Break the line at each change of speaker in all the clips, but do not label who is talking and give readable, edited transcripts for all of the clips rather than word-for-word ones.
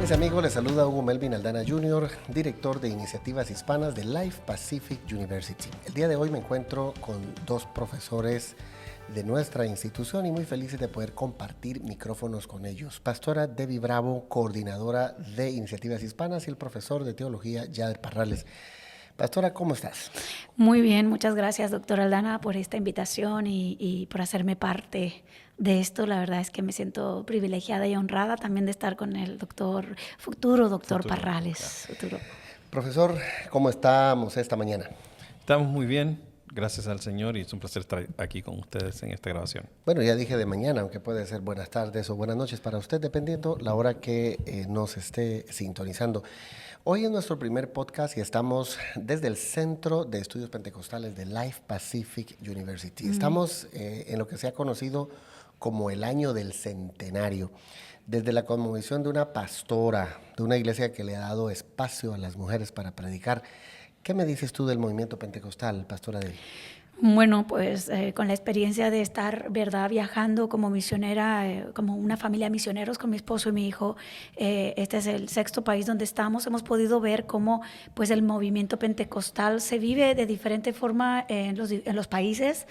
Mis amigos, les saluda Hugo Melvin Aldana Jr., director de Iniciativas Hispanas de Life Pacific University. El día de hoy me encuentro con dos profesores de nuestra institución y muy felices de poder compartir micrófonos con ellos. Pastora Debbie Bravo, coordinadora de Iniciativas Hispanas, y el profesor de Teología Yader Parrales. Pastora, ¿cómo estás?
Muy bien, muchas gracias, doctora Aldana, por esta invitación y por hacerme parte de esto. La verdad es que me siento privilegiada y honrada también de estar con el futuro doctor Parrales.
Claro. Profesor, ¿cómo estamos esta mañana?
Estamos muy bien, gracias al Señor, y es un placer estar aquí con ustedes en esta grabación.
Bueno, ya dije de mañana, aunque puede ser buenas tardes o buenas noches para usted, dependiendo la hora que nos esté sintonizando. Hoy es nuestro primer podcast y estamos desde el Centro de Estudios Pentecostales de Life Pacific University. Estamos en lo que se ha conocido como el año del centenario. Desde la conmovisión de una pastora, de una iglesia que le ha dado espacio a las mujeres para predicar. ¿Qué me dices tú del movimiento pentecostal, pastora Debbie?
Bueno, pues con la experiencia de estar, ¿verdad?, viajando como misionera, como una familia de misioneros con mi esposo y mi hijo, este es el 6º país donde estamos, hemos podido ver cómo pues, el movimiento pentecostal se vive de diferente forma en los países.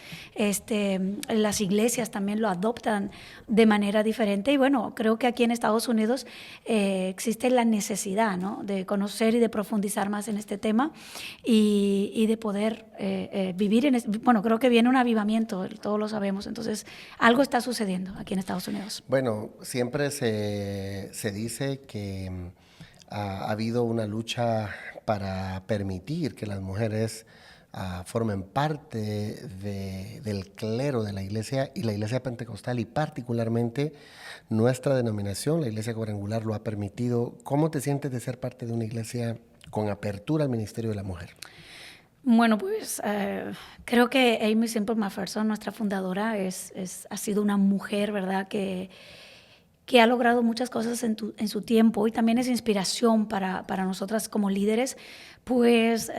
Las iglesias también lo adoptan de manera diferente y bueno, creo que aquí en Estados Unidos existe la necesidad, ¿no?, de conocer y de profundizar más en este tema y de poder vivir en bueno, creo que viene un avivamiento, todos lo sabemos, entonces algo está sucediendo aquí en Estados Unidos.
Bueno, siempre se dice que ha habido una lucha para permitir que las mujeres formen parte del clero de la iglesia, y la iglesia pentecostal, y particularmente nuestra denominación, la iglesia cuadrangular, lo ha permitido. ¿Cómo te sientes de ser parte de una iglesia con apertura al ministerio de la mujer?
Bueno, pues creo que Aimee Semple McPherson, nuestra fundadora, ha sido una mujer, ¿verdad?, que ha logrado muchas cosas en su tiempo y también es inspiración para nosotras como líderes. Pues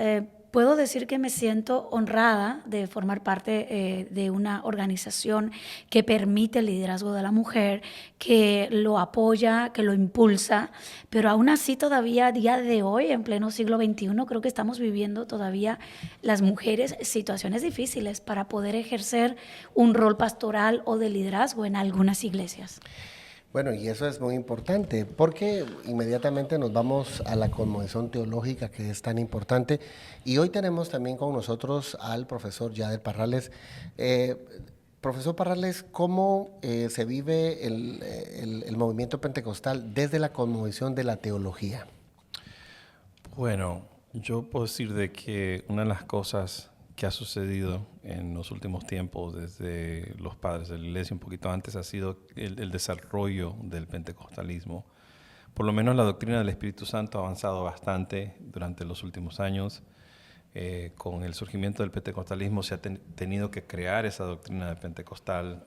puedo decir que me siento honrada de formar parte de una organización que permite el liderazgo de la mujer, que lo apoya, que lo impulsa, pero aún así todavía a día de hoy, en pleno siglo XXI, creo que estamos viviendo todavía las mujeres situaciones difíciles para poder ejercer un rol pastoral o de liderazgo en algunas iglesias.
Bueno, y eso es muy importante, porque inmediatamente nos vamos a la conmovisión teológica, que es tan importante. Y hoy tenemos también con nosotros al profesor Yader Parrales. Profesor Parrales, ¿cómo se vive el movimiento pentecostal desde la conmovisión de la teología?
Bueno, yo puedo decir de que una de las cosas que ha sucedido en los últimos tiempos desde los padres de la iglesia, un poquito antes, ha sido el desarrollo del pentecostalismo. Por lo menos la doctrina del Espíritu Santo ha avanzado bastante durante los últimos años. Con el surgimiento del pentecostalismo se ha tenido que crear esa doctrina del pentecostal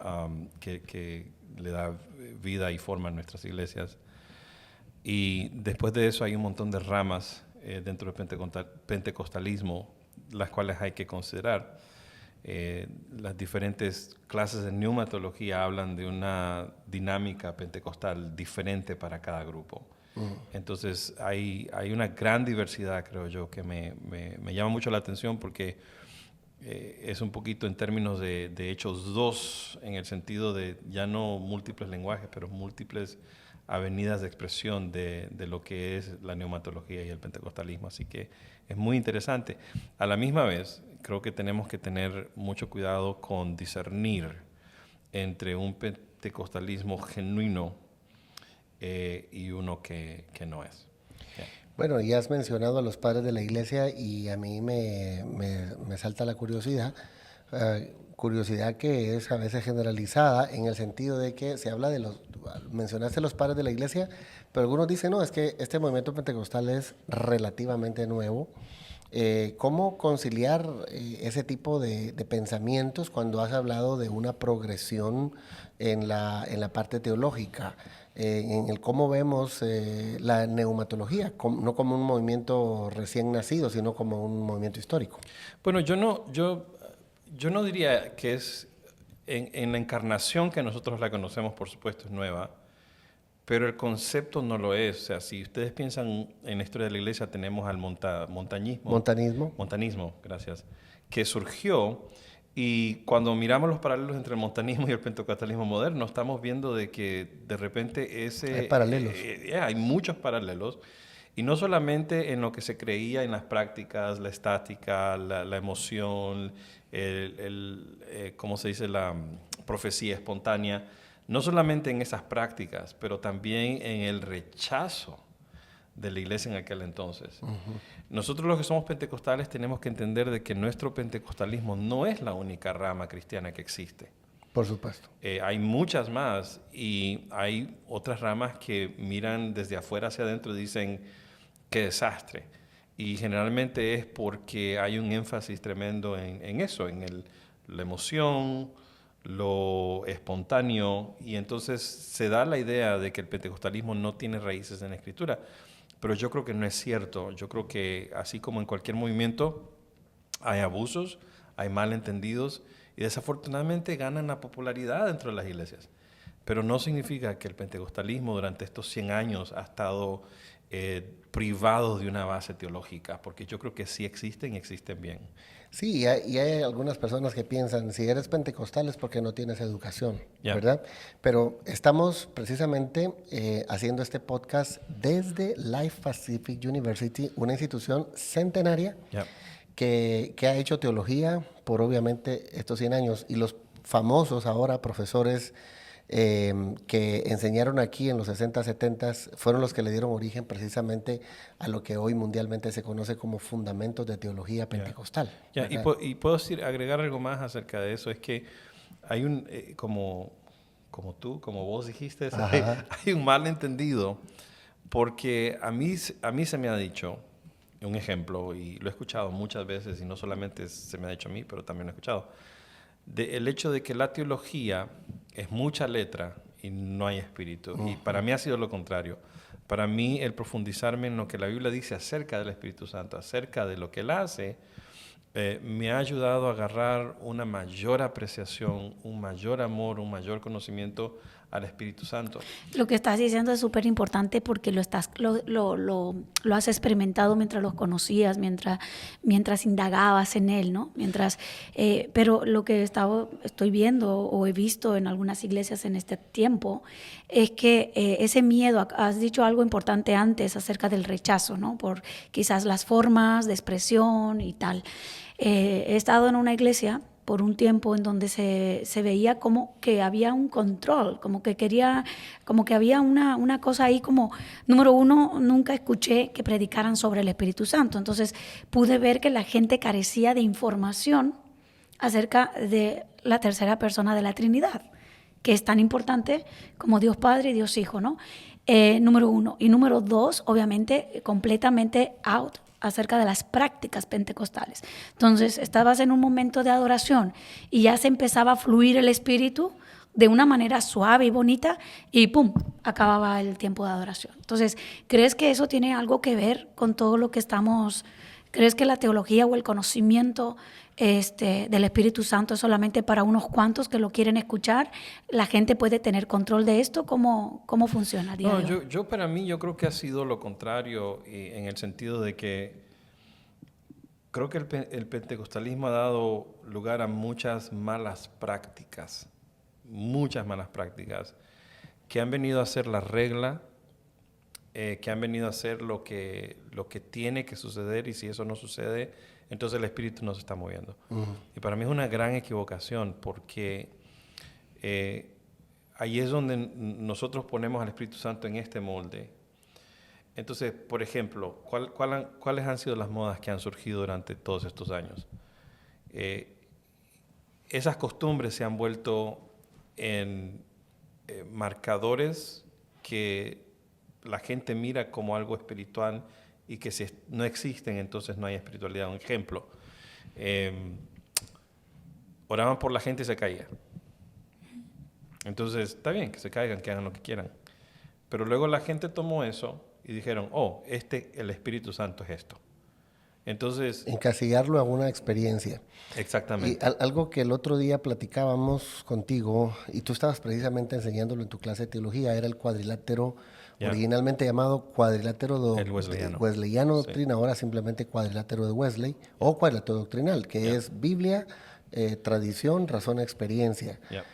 que le da vida y forma a nuestras iglesias. Y después de eso hay un montón de ramas dentro del pentecostalismo, las cuales hay que considerar. Las diferentes clases de neumatología hablan de una dinámica pentecostal diferente para cada grupo. Entonces hay una gran diversidad, creo yo, que me llama mucho la atención, porque es un poquito en términos de Hechos 2, en el sentido de ya no múltiples lenguajes, pero múltiples avenidas de expresión de lo que es la neumatología y el pentecostalismo. Así que es muy interesante. A la misma vez, creo que tenemos que tener mucho cuidado con discernir entre un pentecostalismo genuino y uno que no es. Yeah.
Bueno, ya has mencionado a los padres de la iglesia y a mí me salta la curiosidad. Curiosidad que es a veces generalizada, en el sentido de que se habla de mencionaste los padres de la iglesia, pero algunos dicen, no, es que este movimiento pentecostal es relativamente nuevo. ¿Cómo conciliar ese tipo de pensamientos cuando has hablado de una progresión en la parte teológica? En el cómo vemos la neumatología, no como un movimiento recién nacido, sino como un movimiento histórico.
Bueno, yo no diría que es en la encarnación que nosotros la conocemos, por supuesto, es nueva, pero el concepto no lo es. O sea, si ustedes piensan en la historia de la iglesia, tenemos al montanismo, gracias, que surgió, y cuando miramos los paralelos entre el montanismo y el pentecostalismo moderno, estamos viendo de que de repente
Hay paralelos.
hay muchos paralelos, y no solamente en lo que se creía en las prácticas, la estática, la emoción, ¿cómo se dice? La profecía espontánea, no solamente en esas prácticas, pero también en el rechazo de la iglesia en aquel entonces. Nosotros los que somos pentecostales tenemos que entender de que nuestro pentecostalismo no es la única rama cristiana que existe.
Por supuesto.
Hay muchas más, y hay otras ramas que miran desde afuera hacia adentro y dicen, qué desastre. Y generalmente es porque hay un énfasis tremendo en eso, en la emoción, lo espontáneo, y entonces se da la idea de que el pentecostalismo no tiene raíces en la Escritura. Pero yo creo que no es cierto. Yo creo que así como en cualquier movimiento hay abusos, hay malentendidos, y desafortunadamente ganan la popularidad dentro de las iglesias. Pero no significa que el pentecostalismo durante estos 100 años ha estado privado de una base teológica, porque yo creo que sí existen y existen bien.
Sí, y hay algunas personas que piensan, si eres pentecostal es porque no tienes educación,
Yeah.
¿verdad? Pero estamos precisamente haciendo este podcast desde Life Pacific University, una institución centenaria
Yeah.
que ha hecho teología por obviamente estos 100 años, y los famosos ahora profesores que enseñaron aquí en los 60, 70 fueron los que le dieron origen precisamente a lo que hoy mundialmente se conoce como fundamentos de teología pentecostal.
Yeah.
¿Verdad?
Y puedo agregar algo más acerca de eso, es que hay un, como vos dijiste, hay un malentendido, porque a mí se me ha dicho, un ejemplo, y lo he escuchado muchas veces, y no solamente se me ha dicho a mí, pero también lo he escuchado, el hecho de que la teología es mucha letra y no hay espíritu. Y para mí ha sido lo contrario. Para mí el profundizarme en lo que la Biblia dice acerca del Espíritu Santo, acerca de lo que Él hace, me ha ayudado a agarrar una mayor apreciación, un mayor amor, un mayor conocimiento al Espíritu Santo.
Lo que estás diciendo es súper importante porque lo has experimentado mientras los conocías, mientras indagabas en él, ¿no? Pero lo que estoy viendo o he visto en algunas iglesias en este tiempo es que ese miedo, has dicho algo importante antes acerca del rechazo, ¿no? Por quizás las formas de expresión y tal. He estado en una iglesia por un tiempo en donde se veía como que había un control, como que había una cosa ahí como, número uno, nunca escuché que predicaran sobre el Espíritu Santo. Entonces pude ver que la gente carecía de información acerca de la tercera persona de la Trinidad, que es tan importante como Dios Padre y Dios Hijo, ¿no? Número uno. Y número dos, obviamente, completamente out acerca de las prácticas pentecostales. Entonces, estabas en un momento de adoración y ya se empezaba a fluir el Espíritu de una manera suave y bonita y ¡pum!, acababa el tiempo de adoración. Entonces, ¿crees que eso tiene algo que ver con todo lo que estamos... ¿Crees que la teología o el conocimiento del Espíritu Santo es solamente para unos cuantos que lo quieren escuchar? ¿La gente puede tener control de esto? ¿Cómo funciona?
No, yo para mí yo creo que ha sido lo contrario, en el sentido de que creo que el pentecostalismo ha dado lugar a muchas malas prácticas que han venido a ser la regla, que han venido a hacer lo que tiene que suceder, y si eso no sucede, entonces el Espíritu no se está moviendo. Y para mí es una gran equivocación, porque ahí es donde nosotros ponemos al Espíritu Santo en este molde. Entonces, por ejemplo, ¿cuáles han sido las modas que han surgido durante todos estos años? Esas costumbres se han vuelto en marcadores que la gente mira como algo espiritual, y que si no existen, entonces no hay espiritualidad. Un ejemplo, oraban por la gente y se caía. Entonces, está bien que se caigan, que hagan lo que quieran. Pero luego la gente tomó eso y dijeron, el Espíritu Santo es esto. Entonces,
Encasillarlo a una experiencia. Y
exactamente.
algo que el otro día platicábamos contigo, y tú estabas precisamente enseñándolo en tu clase de teología, era el cuadrilátero,
Ya.
originalmente llamado cuadrilátero
El wesleyano.
wesleyano
Sí.
doctrina, ahora simplemente cuadrilátero de Wesley, o cuadrilátero doctrinal, que
Ya.
es Biblia, tradición, razón, experiencia.
Ya.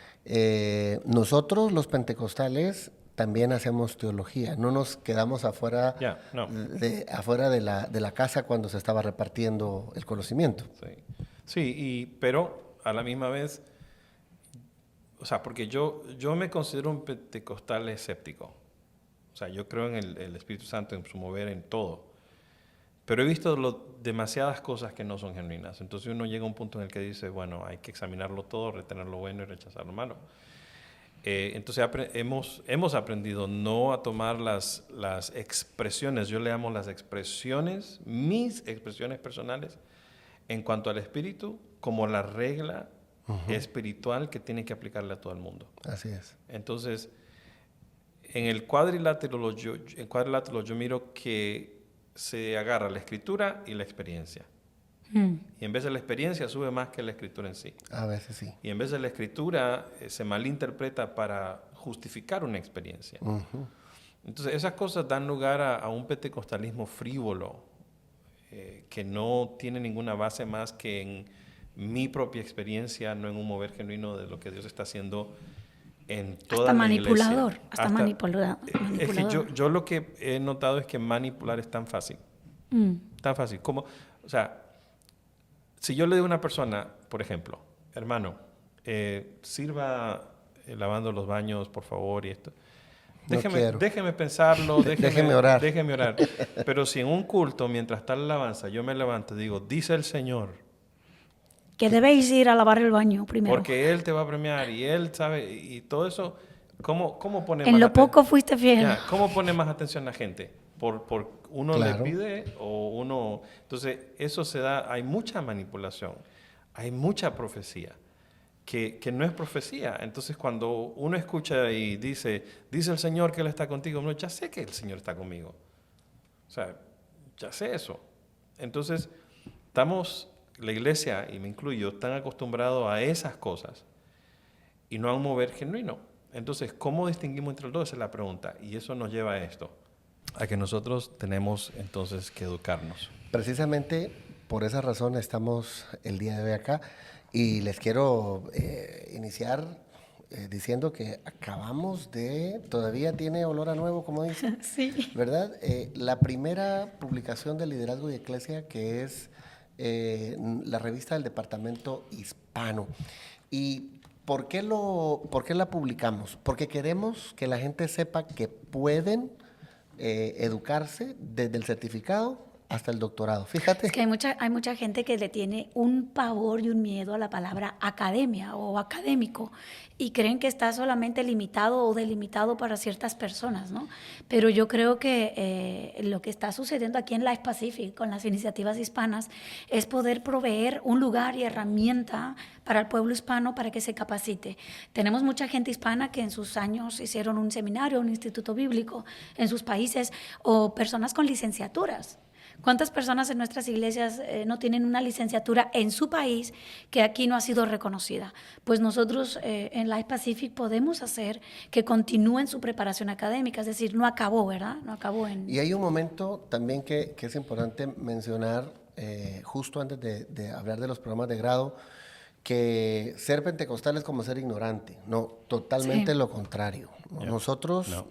Nosotros, los pentecostales, también hacemos teología, no nos quedamos afuera,
Ya, no.
afuera de la casa cuando se estaba repartiendo el conocimiento.
Sí, sí, pero a la misma vez, o sea, porque yo me considero un pentecostal escéptico. O sea, yo creo en el Espíritu Santo, en su mover, en todo. Pero he visto demasiadas cosas que no son genuinas. Entonces uno llega a un punto en el que dice, bueno, hay que examinarlo todo, retener lo bueno y rechazar lo malo. Entonces hemos aprendido no a tomar las expresiones, yo le llamo las expresiones, mis expresiones personales, en cuanto al espíritu, como la regla espiritual que tiene que aplicarle a todo el mundo.
Así es.
Entonces, en el cuadrilátero yo miro que se agarra la escritura y la experiencia. Y en vez de la experiencia sube más que la escritura en sí.
A veces sí.
Y en vez de la escritura se malinterpreta para justificar una experiencia. Entonces esas cosas dan lugar a un pentecostalismo frívolo que no tiene ninguna base más que en mi propia experiencia, no en un mover genuino de lo que Dios está haciendo en toda
Hasta
la
manipulador,
iglesia.
hasta manipulador.
Es que yo lo que he notado es que manipular es tan fácil. Tan fácil. Como, o sea, si yo le digo a una persona, por ejemplo, hermano, sirva lavando los baños, por favor, y esto. Déjeme pensarlo,
déjeme orar.
Déjeme orar. Pero si en un culto, mientras está la alabanza, yo me levanto y digo, dice el Señor.
Que debéis ir a lavar el baño primero.
Porque Él te va a premiar y Él sabe, y todo eso, ¿cómo pone
en
más
lo poco fuiste fiel.
Ya, ¿cómo pone más atención la gente? ¿Por uno
Claro.
le pide o uno...? Entonces, eso se da, hay mucha manipulación, hay mucha profecía, que no es profecía. Entonces, cuando uno escucha y dice el Señor que Él está contigo, no, ya sé que el Señor está conmigo. O sea, ya sé eso. Entonces, la iglesia, y me incluyo, están acostumbrados a esas cosas y no a un mover genuino. Entonces, ¿cómo distinguimos entre los dos? Esa es la pregunta. Y eso nos lleva a esto, a que nosotros tenemos entonces que educarnos.
Precisamente por esa razón estamos el día de hoy acá y les quiero iniciar diciendo que todavía tiene olor a nuevo, como dicen,
Sí.
¿verdad? La primera publicación de Liderazgo y Eclesia, que es la revista del Departamento Hispano. ¿Y por qué la publicamos? Porque queremos que la gente sepa que pueden educarse desde el certificado hasta el doctorado. Fíjate.
Es que hay mucha gente que le tiene un pavor y un miedo a la palabra academia o académico y creen que está solamente limitado o delimitado para ciertas personas, ¿no? Pero yo creo que lo que está sucediendo aquí en Life Pacific con las iniciativas hispanas es poder proveer un lugar y herramienta para el pueblo hispano para que se capacite. Tenemos mucha gente hispana que en sus años hicieron un seminario, un instituto bíblico en sus países o personas con licenciaturas. ¿Cuántas personas en nuestras iglesias no tienen una licenciatura en su país que aquí no ha sido reconocida? Pues nosotros en Life Pacific podemos hacer que continúen su preparación académica, es decir, no acabó, ¿verdad? No acabó en...
Y hay un momento también que es importante mencionar, justo antes de hablar de los programas de grado, que ser pentecostal es como ser ignorante. No, totalmente
Sí.
lo contrario.
Yeah.
Nosotros,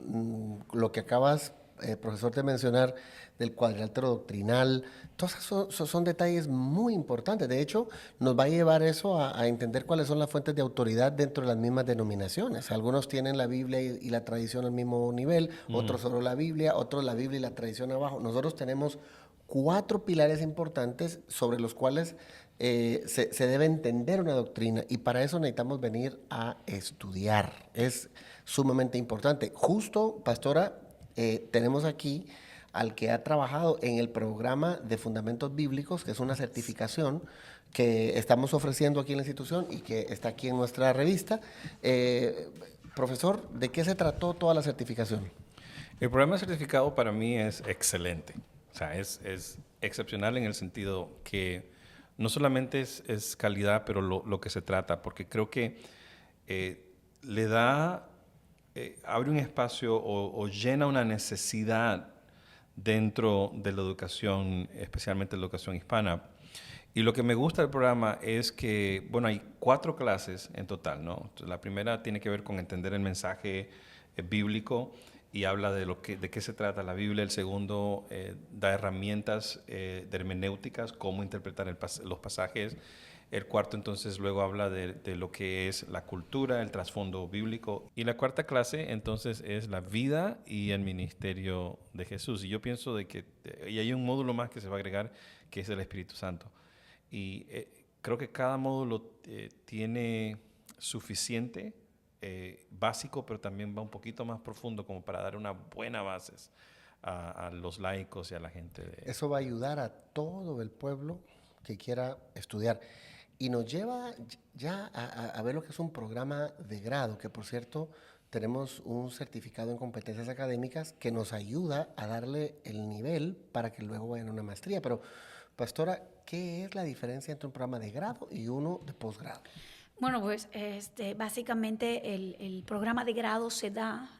lo que acabas, profesor, de mencionar del cuadrilátero doctrinal, todos esos son detalles muy importantes. De hecho, nos va a llevar eso a entender cuáles son las fuentes de autoridad dentro de las mismas denominaciones. Algunos tienen la Biblia y la tradición al mismo nivel, otros solo la Biblia, otros la Biblia y la tradición abajo. Nosotros tenemos 4 pilares importantes sobre los cuales se debe entender una doctrina, y para eso necesitamos venir a estudiar. Es sumamente importante. Justo, pastora, tenemos aquí al que ha trabajado en el programa de Fundamentos Bíblicos, que es una certificación que estamos ofreciendo aquí en la institución y que está aquí en nuestra revista. Profesor, ¿de qué se trató toda la certificación?
El programa de certificado para mí es excelente. O O sea, es excepcional en el sentido que no solamente es calidad, pero lo que se trata, porque creo que le da, abre un espacio o llena una necesidad dentro de la educación, especialmente la educación hispana. Y lo que me gusta del programa es que, bueno, hay 4 clases en total, ¿no? Entonces, la primera tiene que ver con entender el mensaje bíblico y habla de qué se trata la Biblia. El segundo da herramientas de hermenéuticas, cómo interpretar los pasajes. El cuarto entonces luego habla de lo que es la cultura, el trasfondo bíblico. Y la cuarta clase entonces es la vida y el ministerio de Jesús. Y yo pienso de que, y hay un módulo más que se va a agregar, que es el Espíritu Santo. Y creo que cada módulo tiene suficiente básico, pero también va un poquito más profundo como para dar una buena base a los laicos y a la gente.
Eso va a ayudar a todo el pueblo que quiera estudiar. Y nos lleva ya a ver lo que es un programa de grado, que por cierto tenemos un certificado en competencias académicas que nos ayuda a darle el nivel para que luego vayan a una maestría. Pero, pastora, ¿qué es la diferencia entre un programa de grado y uno de posgrado?
Bueno, pues básicamente el programa de grado se da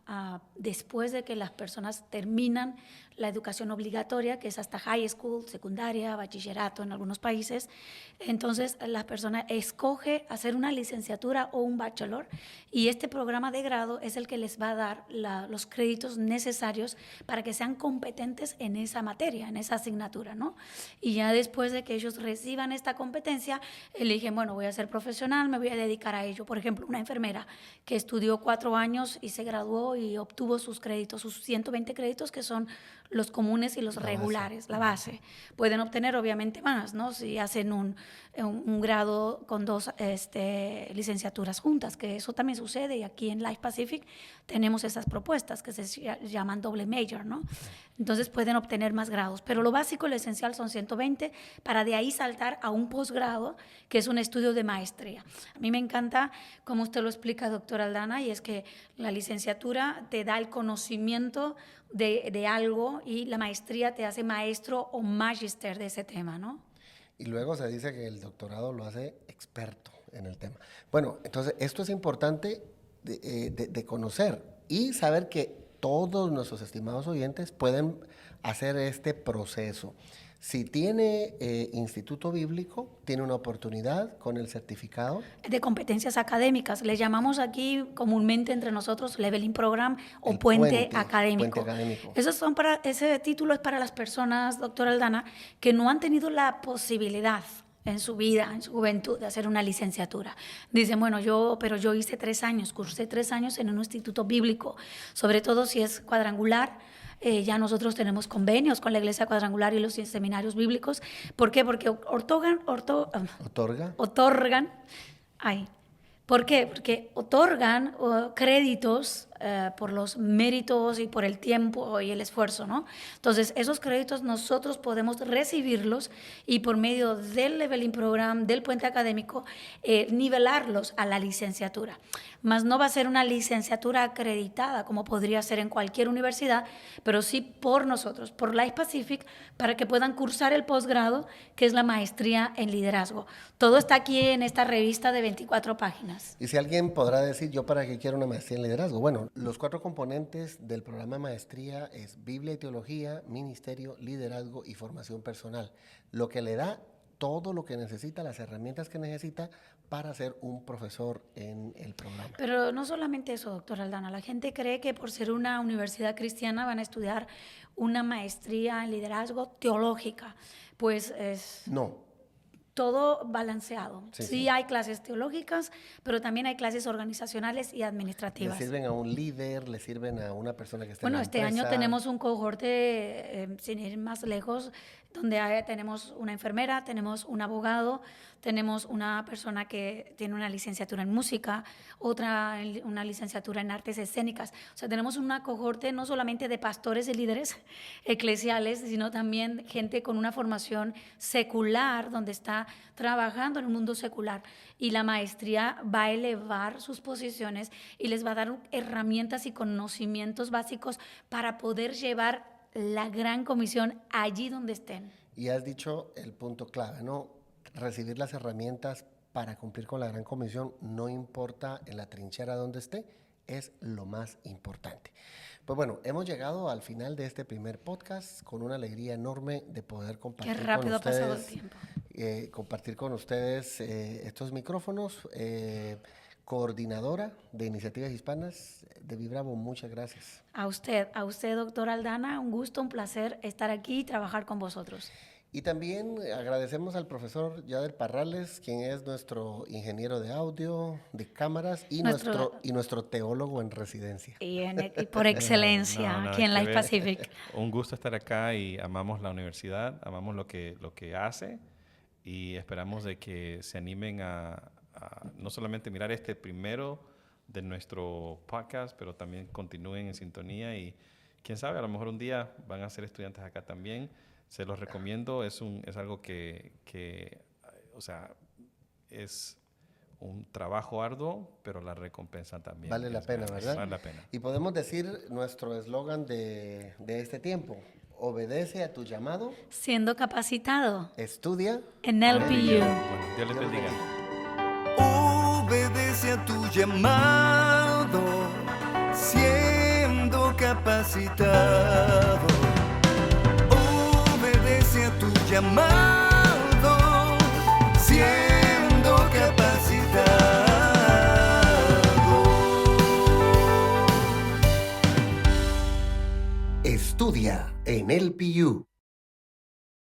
después de que las personas terminan la educación obligatoria, que es hasta high school, secundaria, bachillerato en algunos países. Entonces, la persona escoge hacer una licenciatura o un bachelor y este programa de grado es el que les va a dar los créditos necesarios para que sean competentes en esa materia, en esa asignatura, ¿no? Y ya después de que ellos reciban esta competencia, eligen, bueno, voy a ser profesional, me voy a dedicar a ello. Por ejemplo, una enfermera que estudió 4 años y se graduó y obtuvo sus créditos, sus 120 créditos, que son los comunes y los regulares, la base. Pueden obtener obviamente más, ¿no? Si hacen un grado con 2 licenciaturas juntas, que eso también sucede, y aquí en Life Pacific tenemos esas propuestas que se llaman doble major, ¿no? Entonces pueden obtener más grados, pero lo básico, lo esencial son 120, para de ahí saltar a un posgrado, que es un estudio de maestría. A mí me encanta cómo usted lo explica, doctora Aldana, y es que la licenciatura te da el conocimiento de algo y la maestría te hace maestro o magister de ese tema, ¿no?
Y luego se dice que el doctorado lo hace experto en el tema. Bueno, entonces esto es importante de conocer y saber que todos nuestros estimados oyentes pueden hacer este proceso. Si tiene instituto bíblico, tiene una oportunidad con el certificado
de competencias académicas. Le llamamos aquí comúnmente entre nosotros Leveling Program o
el
puente académico.
Puente académico.
Ese título es para las personas, doctora Aldana, que no han tenido la posibilidad en su vida, en su juventud, de hacer una licenciatura. Dicen, bueno, yo hice 3 años, cursé 3 años en un instituto bíblico, sobre todo si es cuadrangular. Ya nosotros tenemos convenios con la Iglesia Cuadrangular y los seminarios bíblicos. ¿Por qué? Porque otorgan. ¿Por qué? Porque otorgan créditos por los méritos y por el tiempo y el esfuerzo, ¿no? Entonces, esos créditos nosotros podemos recibirlos y por medio del Leveling Program, del puente académico, nivelarlos a la licenciatura. Mas no va a ser una licenciatura acreditada como podría ser en cualquier universidad, pero sí por nosotros, por Life Pacific, para que puedan cursar el posgrado, que es la maestría en liderazgo. Todo está aquí en esta revista de 24 páginas.
Y si alguien podrá decir, ¿yo para qué quiero una maestría en liderazgo? Bueno, los 4 componentes del programa de maestría es Biblia y Teología, Ministerio, Liderazgo y Formación Personal, lo que le da todo lo que necesita, las herramientas que necesita para ser un profesor en el programa.
Pero no solamente eso, doctora Aldana. La gente cree que por ser una universidad cristiana van a estudiar una maestría en liderazgo teológica. Pues es...
No.
Todo balanceado. Sí,
Sí.
hay clases teológicas, pero también hay clases organizacionales y administrativas.
Le sirven a un líder, le sirven a una persona que está en
Bueno,
la
este
empresa.
año tenemos un cohorte, sin ir más lejos, donde tenemos una enfermera, tenemos un abogado, tenemos una persona que tiene una licenciatura en música, otra una licenciatura en artes escénicas. O sea, tenemos una cohorte no solamente de pastores y líderes eclesiales, sino también gente con una formación secular, donde está trabajando en el mundo secular. Y la maestría va a elevar sus posiciones y les va a dar herramientas y conocimientos básicos para poder llevar la gran comisión allí donde estén.
Y has dicho el punto clave, ¿no? Recibir las herramientas para cumplir con la gran comisión, no importa en la trinchera donde esté, es lo más importante. Pues bueno, hemos llegado al final de este primer podcast con una alegría enorme de poder compartir
Qué rápido
con
ha pasado
ustedes,
el tiempo.
compartir con ustedes estos micrófonos. Coordinadora de Iniciativas Hispanas de Vibravo, muchas gracias.
A usted, doctor Aldana, un gusto, un placer estar aquí y trabajar con vosotros.
Y también agradecemos al profesor Yader Parrales, quien es nuestro ingeniero de audio, de cámaras y nuestro teólogo en residencia.
Y por excelencia, aquí en Life Pacific.
Un gusto estar acá y amamos la universidad, amamos lo que hace y esperamos de que se animen a no solamente mirar este primero de nuestro podcast, pero también continúen en sintonía y quién sabe, a lo mejor un día van a ser estudiantes acá también. Se los recomiendo, es algo que o sea, es un trabajo arduo, pero la recompensa también.
Vale la pena, ¿verdad?
Vale la pena.
Y podemos decir nuestro eslogan de este tiempo: obedece a tu llamado.
Siendo capacitado.
Estudia.
En LPU.
Bueno, Dios les bendiga.
Obedece a tu llamado, siendo capacitado. Obedece a tu llamado, siendo capacitado.
Estudia en LPU.